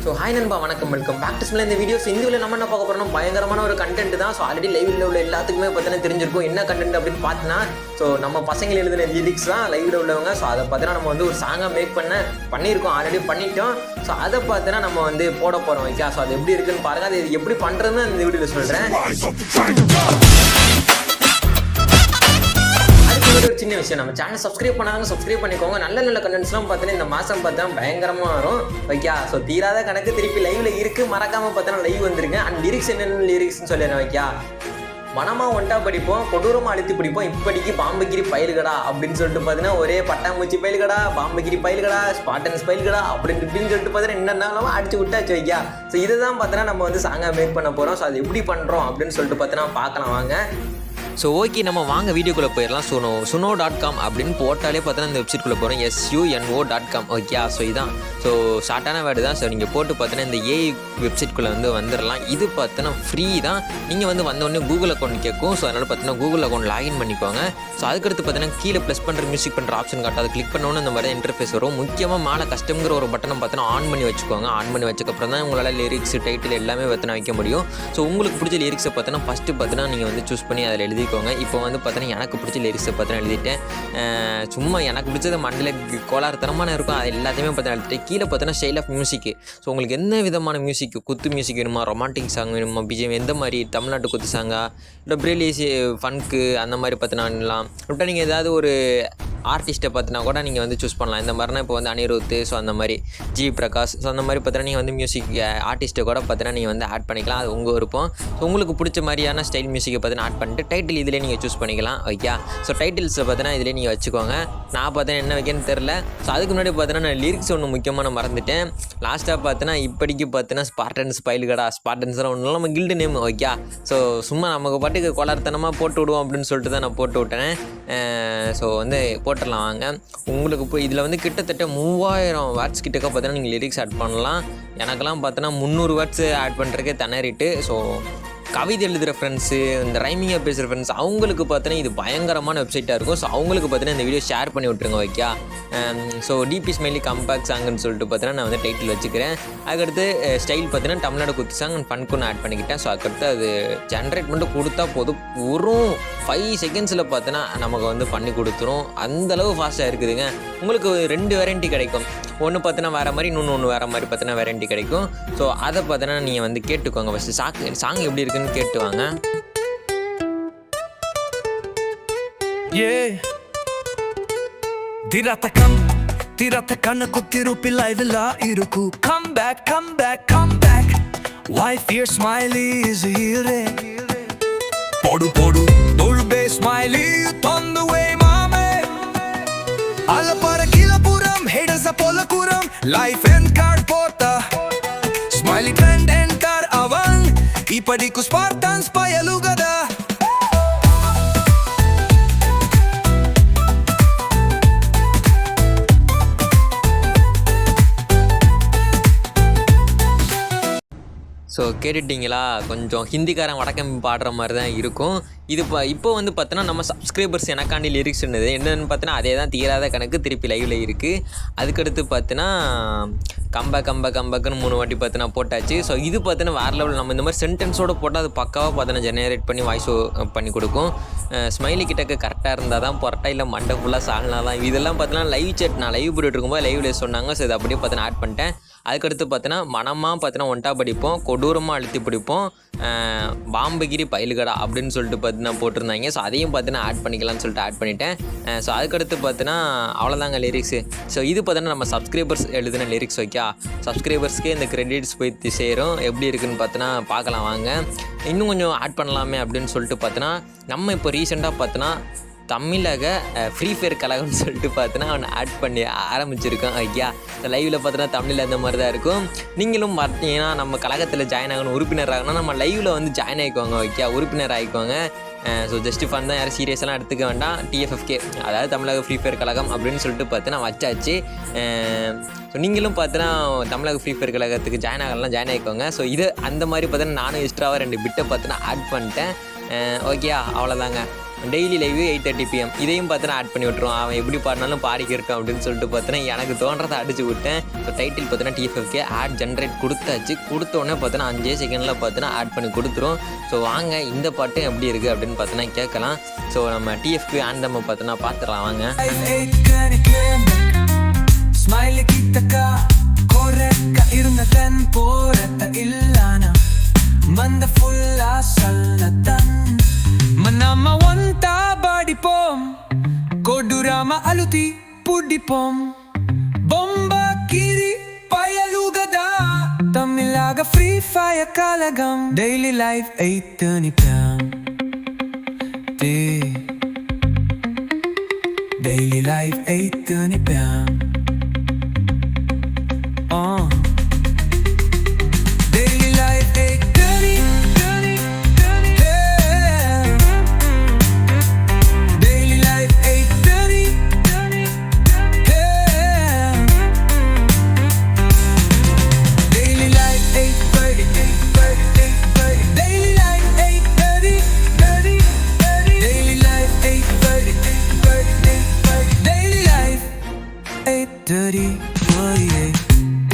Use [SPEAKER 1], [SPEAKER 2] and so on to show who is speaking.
[SPEAKER 1] So hi நண்பா, வணக்கம், welcome back to ஸ்மில். இந்த வீடியோஸ் இந்த வீடியோ நம்ம என்ன பார்க்க போகிறோம், பயங்கரமான ஒரு கண்டென்ட் தான். ஸோ ஆல்ரெடி லைவில் உள்ள எல்லாத்துக்குமே பார்த்தீங்கன்னா தெரிஞ்சிருக்கும் என்ன கண்டென்ட் அப்படின்னு பார்த்தீங்கன்னா, ஸோ நம்ம பசங்க எழுதின லிரிக்ஸ் தான் லைவில் உள்ளவங்க. ஸோ அதை பார்த்தீங்கன்னா நம்ம வந்து ஒரு சாங்காக மேக் பண்ணியிருக்கோம், ஆல்ரெடி பண்ணிட்டோம். ஸோ அதை பார்த்தீங்கன்னா நம்ம வந்து போட போகிறோம். ஓகே, ஸோ அது எப்படி இருக்குன்னு பாருங்கள். அது எப்படி பண்ணுறதுன்னு இந்த வீடியோவில் சொல்கிறேன். ஒரு சின்ன விஷயம், நம்ம சேனல் சப்ஸ்கிரைப் பண்ணாங்க, சப்ஸ்கிரைப் பண்ணிக்கோங்க. நல்ல நல்ல கண்டென்ட்ஸ்லாம் பார்த்தீங்கன்னா இந்த மாதம் பார்த்தா பயங்கரமாக வரும். ஓகே, ஸோ தீராத கணக்கு திருப்பி லைவ்ல இருக்குது, மறக்காமல் பார்த்தோன்னா லைவ் வந்துருங்க. அண்ட் லிரிக்ஸ் என்னென்ன லிரிக்ஸ்னு சொல்லிடுறேன். ஓகே, மனமா ஒண்டா படிப்போம், கொடூரமாக அழுத்தி பிடிப்போம், இப்படிக்கு பாம்புகிரி பயில்கடா அப்படின்னு சொல்லிட்டு பார்த்தீங்கன்னா ஒரே பட்டாம்பூச்சி பயில்கடா, பாம்புகிரி பயில்கடா, ஸ்பாட்டன்ஸ் பயில்கடா அப்படின்னு சொல்லிட்டு பார்த்தீங்கன்னா என்னென்னாலும் அடிச்சு விட்டாச்சு. வைக்கா, ஸோ இதை தான் பார்த்தீங்கன்னா நம்ம வந்து சாங்காக மேக் பண்ண போகிறோம். ஸோ அது எப்படி பண்ணுறோம் அப்படின்னு சொல்லிட்டு பார்த்தீங்கன்னா பார்க்கலாம் வாங்க. ஸோ ஓகே, நம்ம வாங்க வீடியோக்குள்ளே போயிடலாம். suno.com அப்படின்னு போட்டாலே பார்த்தீங்கன்னா இந்த வெப்சைட்குள்ளே போகிறோம், suno.com. ஓகே, ஸோ இதான் ஸோ ஷார்ட்டான வேர்டு தான். ஸோ நீங்கள் போட்டு பார்த்தீங்கன்னா இந்த ஏஐ வெப்சைட்குள்ளே வந்து வந்துடலாம். இது பார்த்தீங்கன்னா ஃப்ரீ தான். நீங்கள் வந்து வந்தோடனே கூகுள் அக்கௌண்ட் கேட்கும். ஸோ அதனால் பார்த்தீங்கன்னா கூகுள் அக்கௌண்ட் லாகின் பண்ணிக்கோங்க. ஸோ அதுக்கடுத்து பார்த்தீங்கன்னா கீழே ப்ளஸ் பண்ணுற மியூசிக் பண்ணுற ஆப்ஷன் காட்டும், அதை கிளிக் பண்ணோன்னு இந்த மாதிரி இன்டர்ஃபேஸ் வரும். முக்கியமாக மேலே கஸ்டம்ங்கிற ஒரு பட்டனை பார்த்தீங்கன்னா ஆன் பண்ணி வச்சுக்கோங்க. ஆன் பண்ணி வச்சக்கப்புறம் தான் உங்களால் லிரிக்ஸ், டைட்டில் எல்லாமே பார்த்தீங்கன்னா வைக்க முடியும். ஸோ உங்களுக்கு பிடிச்ச லிரிக்ஸை பார்த்தீங்கன்னா ஃபஸ்ட்டு பார்த்தீங்கன்னா நீங்கள் வந்து சூஸ் பண்ணி அதில் எழுதிக்கோங்க. இப்போ வந்து பார்த்தீங்கன்னா எனக்கு பிடிச்ச லிரிக்ஸை பார்த்தீங்கன்னா எழுதிட்டேன். சும்மா எனக்கு பிடிச்சது மண்டல கோளாறுத்தனமான இருக்கும், அது எல்லாத்தையுமே பார்த்தீங்கன்னா எழுதிட்டேன். கீழே பார்த்தீங்கன்னா ஸ்டைல் ஆஃப் மியூசிக்கு. ஸோ உங்களுக்கு என்ன விதமான மியூசிக், குத்து மியூசிக் வேணுமா, ரொமான்டிக் சாங் வேணுமா, பிஜிஎம் எந்த மாதிரி, தமிழ்நாட்டு குத்து சாங்கா, இல்லை பிரேலிசி ஃபன்க்கு அந்த மாதிரி பார்த்தீங்கன்னா விட்டா நீங்கள் ஏதாவது ஒரு ஆர்டிஸ்ட்டை பார்த்தினா கூட நீங்கள் வந்து சூஸ் பண்ணலாம். இந்த மாதிரினா இப்போ வந்து அனிருத், ஸோ அந்த மாதிரி ஜி பிரகாஷ், ஸோ அந்த மாதிரி பார்த்தீங்கன்னா நீங்கள் வந்து மியூசிக் ஆர்டிஸ்ட்டை கூட பார்த்தீங்கன்னா நீங்கள் வந்து ஆட் பண்ணிக்கலாம். அது உங்கள் விருப்பம். ஸோ உங்களுக்கு பிடிச்ச மாதிரியான ஸ்டைல் மியூசிக்கை பார்த்தீங்கன்னா ஆட் பண்ணிட்டு டைட்டில் இதிலே நீங்கள் சூஸ் பண்ணிக்கலாம். ஓகே, ஸோ டைட்டில்ஸை பார்த்தீங்கன்னா இதிலே நீங்கள் வச்சுக்கோங்க. நான் பார்த்தீங்கன்னா என்ன வைக்கன்னு தெரில. ஸோ அதுக்கு முன்னாடி பார்த்தீங்கன்னா நான் லிரிக்ஸ் ஒன்று முக்கியமான மறந்துட்டேன். லாஸ்ட்டாக பார்த்தீங்கன்னா இப்படிக்கு பார்த்தீங்கன்னா ஸ்பாட்டன்ஸ் பயில்கடா, ஸ்பாட்டன்ஸ்லாம் ஒன்றும் நம்ம கில்டு நேம். ஓகே, ஸோ சும்மா நமக்கு பாட்டுக்கு கோளாறுத்தனமாக போட்டு விடுவோம் அப்படின்னு சொல்லிட்டு தான் நான் போட்டு விட்டேன். ஸோ வந்து போட்டுடலாம் வாங்க. உங்களுக்கு இப்போ இதில் வந்து கிட்டத்தட்ட 3000 வேர்ட்ஸ் கிட்டக்க பார்த்தீங்கன்னா நீங்கள் லிரிக்ஸ் ஆட் பண்ணலாம். எனக்கெல்லாம் பார்த்தோன்னா 300 வேர்ட்ஸ் ஆட் பண்ணுறதுக்கே திணறிட்டு. ஸோ கவிதை எழுதுகிற ஃப்ரெண்ட்ஸு, இந்த ரைமிங்காக பேசுகிற ஃப்ரெண்ட்ஸ், அவங்களுக்கு பார்த்தீங்கன்னா இது பயங்கரமான வெப்சைட்டாக இருக்கும். ஸோ அவங்களுக்கு பார்த்தீங்கன்னா இந்த வீடியோ ஷேர் பண்ணி விட்ருங்க. Okay, so DP smiley comeback சாங்குன்னு சொல்லிட்டு பார்த்தீங்கன்னா நான் வந்து டைட்டில் வச்சுக்கிறேன். அதுக்கடுத்து ஸ்டைல் பார்த்தீங்கன்னா தமிழ்நாடு குத்து சாங் அண்ட் ஃபன்க்குன்னு ஆட் பண்ணிக்கிட்டேன். ஸோ அதுக்கடுத்து அது ஜென்ரேட் மட்டும் கொடுத்தா போதும், ஒரு 5 செகண்ட்ஸில் பார்த்தீங்கன்னா நமக்கு வந்து பண்ணி கொடுத்துரும். அந்தளவு ஃபாஸ்ட்டாக இருக்குதுங்க. உங்களுக்கு 2 வெரைட்டி கிடைக்கும். ஒன்று பார்த்தீங்கன்னா வேறு மாதிரி, இன்னொன்று வேறு மாதிரி பார்த்தீங்கன்னா வெரைட்டி கிடைக்கும். ஸோ அதை பார்த்தீங்கன்னா நீங்கள் வந்து கேட்டுக்கோங்க. ஃபஸ்ட்டு சாங் எப்படி இருக்குன்னு கேட்டு வாங்க.
[SPEAKER 2] திராத்த கண்ண குத்திருப்பி லைவ்ல இருக்கு. Come back, come back, come back. Wife here smiley is here. Podu dolbe smiley on the way mame. Alla para kilapuram haters apola kuram. Life and card pota. Smiley trend enter avang. Ipadiku Spartans payalugada.
[SPEAKER 1] So கேட்டுட்டிங்களா, கொஞ்சம் ஹிந்திக்காரன் வடக்கம் பாடுற மாதிரி தான் இருக்கும். இது இப்போ வந்து பார்த்தோன்னா நம்ம சப்ஸ்கிரைபர்ஸ் எனக்காண்டி லிரிக்ஸ் இருந்தது என்னென்னு பார்த்தோன்னா அதே தான், தீராத கணக்கு திருப்பி லைவில் இருக்குது. அதுக்கடுத்து பார்த்தோன்னா கம்பேக்குன்னு 3 வாட்டி பார்த்தோன்னா போட்டாச்சு. ஸோ இது பார்த்தோன்னா வேறு லெவல். நம்ம இந்த மாதிரி சென்டென்ஸோடு போட்டால் அது பக்காவாக பார்த்தோன்னா ஜெனரேட் பண்ணி வாய்ஸ் பண்ணி கொடுக்கும். ஸ்மைலி கிட்டக்க கரெக்டாக இருந்தால் தான் பொரட்டா, இல்லை மண்டை ஃபுல்லாக சால்னா தான். இதெல்லாம் பார்த்தோன்னா லைவ் சேட் நான் லைவ் போட்டுட்டு இருக்கும்போது லைவ்ல சொன்னாங்க. ஸோ இதை அப்படியே பார்த்தோன்னா ஆட் பண்ணிட்டேன். அதுக்கடுத்து பார்த்தோன்னா மனமாக பார்த்தோன்னா ஒண்டா படிப்போம், கொடூரமாக அழுத்தி பிடிப்போம், பாம்புகிரி பயில்கடா அப்படின்னு சொல்லிட்டு பார்த்தீங்கன்னா போட்டிருந்தாங்க. ஸோ அதையும் பார்த்தீங்கன்னா ஆட் பண்ணிக்கலாம்னு சொல்லிட்டு ஆட் பண்ணிட்டேன். ஸோ அதுக்கடுத்து பார்த்தீங்கன்னா அவ்வளோதாங்க லிரிக்ஸு. ஸோ இது பார்த்தோன்னா நம்ம சப்ஸ்கிரைபர்ஸ் எழுதின லிரிக்ஸ். ஓகே, சப்ஸ்கிரைபர்ஸ்க்கே இந்த கிரெடிட்ஸ் போய் சேரும். எப்படி இருக்குதுன்னு பார்த்தோன்னா பார்க்கலாம் வாங்க. இன்னும் கொஞ்சம் ஆட் பண்ணலாமே அப்படின்னு சொல்லிட்டு பார்த்தோன்னா நம்ம இப்போ ரீசெண்டாக பார்த்தோன்னா தமிழக ஃப்ரீ ஃபயர் கழகம்னு சொல்லிட்டு பார்த்தோன்னா அவனை ஆட் பண்ணி ஆரம்பிச்சிருக்கோம். ஐயா, லைவில் பார்த்தோன்னா தமிழில் அந்த மாதிரி தான் இருக்கும். நீங்களும் பார்த்தீங்கன்னா நம்ம கழகத்தில் ஜாயின் ஆகணும், உறுப்பினர் ஆகணும், நம்ம லைவில் வந்து ஜாயின் ஆகிக்குவாங்க. ஓகே, உறுப்பினர் ஆகிக்குவாங்க. ஸோ ஜஸ்ட் ஃபன் தான், யாரும் சீரியஸெல்லாம் எடுத்துக்க வேண்டாம். TFFK அதாவது தமிழக ஃப்ரீ ஃபயர் கழகம் அப்படின்னு சொல்லிட்டு பார்த்தோன்னா வச்சாச்சு. ஸோ நீங்களும் பார்த்தோன்னா தமிழக ஃப்ரீ ஃபயர் கழகத்துக்கு ஜாயின் ஆகலாம், ஜாயின் ஆகிக்கோங்க. ஸோ இது அந்த மாதிரி பார்த்தோன்னா நானும் எக்ஸ்ட்ராவாக 2 பிட்டை பார்த்தோன்னா ஆட் பண்ணிட்டேன். ஓகே, அவ்வளோதாங்க. டெய்லி லைவ் 8:30 PM இதையும் பார்த்தீங்கன்னா ஆட் பண்ணி விட்டுருவோம். அவன் எப்படி பாடினாலும் பாடிக்கிருக்கான் அப்படின்னு சொல்லிட்டு பார்த்தீங்கன்னா எனக்கு தோன்றதை அடிச்சு விட்டேன். ஸோ டைட்டில் பார்த்தீங்கன்னா TFFK ஆட் ஜென்ரேட் கொடுத்தாச்சு. கொடுத்த உடனே பார்த்தீங்கன்னா 5 செகண்டில் பார்த்தீங்கன்னா ஆட் பண்ணி கொடுத்துரும். ஸோ வாங்க இந்த பாட்டு எப்படி இருக்குது அப்படின்னு பார்த்தீங்கன்னா கேட்கலாம். ஸோ நம்ம TFFK ஆந்தம் பார்த்தீங்கன்னா பார்த்துடலாம் வாங்க.
[SPEAKER 2] Smiley kita ka korek ka irna ten poreta illana manda fulla sallatan manama wanta body pom kodurama aluti pudi pom bomba kiri payalugada tamilaga free fire kalagam daily life 8:30 PM daily life 8:30 PM Daily life 8:30 yeah. Daily life 8:30 yeah. Daily life 8:30 Daily life 8:30 Daily life 8:30 Daily life 8:30 48